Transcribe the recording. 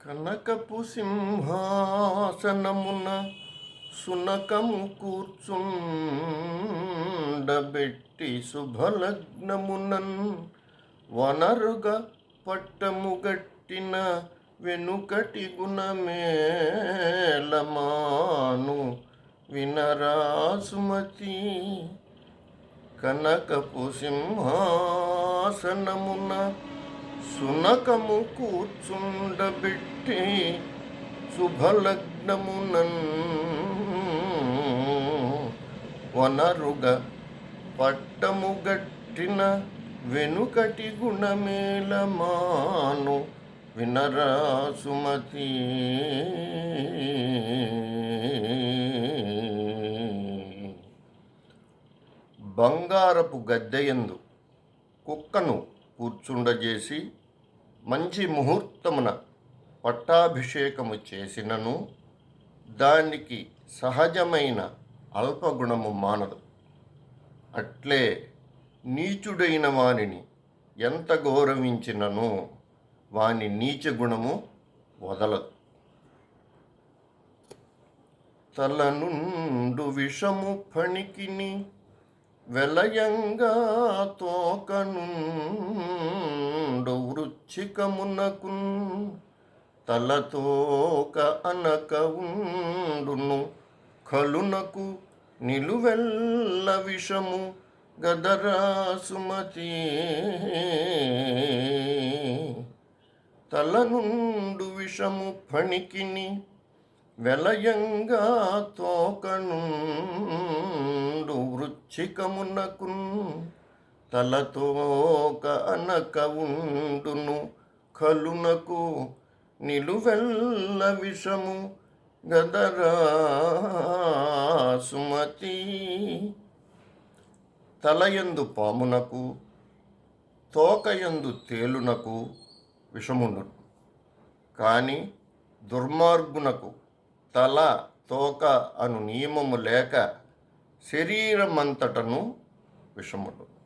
కనకపు సింహాసనమున సునకము కూర్చుండబెట్టి శుభలగ్నమునన్ వనరుగా పట్టము గట్టిన వెనుకటి గుణమేలమాను వినరాసుమతి. కనకపు సింహాసనమున సునకము కూర్చుండబెట్టి శుభలగ్నమునన్ వనరుగా పట్టము గట్టిన వెనుకటి గుణమేలమాను వినరాసుమతి. బంగారపు గద్దెయందు కుక్కను కూర్చుండజేసి మంచి ముహూర్తమున పట్టాభిషేకము చేసినను దానికి సహజమైన అల్పగుణము మానదు. అట్లే నీచుడైన వానిని ఎంత గౌరవించినను వాని నీచ గుణము వదలదు. తలనుండు విషము ఫణికిని వెలయంగా తోకనుండు వృచ్చికమునకున్ తలతోక అనక ఉండును కలునకు నిలువెల్ల విషము గదరాసుమతి. తలనుండు విషము ఫణికిని వెలయంగా తోకనుండు వృచ్చికమునకున్ తలతోక అనక ఉండును కలునకు నిలువెల్ల విషము గదరాసుమతి. తలయందు పామునకు తోకయందు తేలునకు విషముండును, కానీ దుర్మార్గునకు తల తోక అను నియమము లేక శరీరమంతటను విషముండును.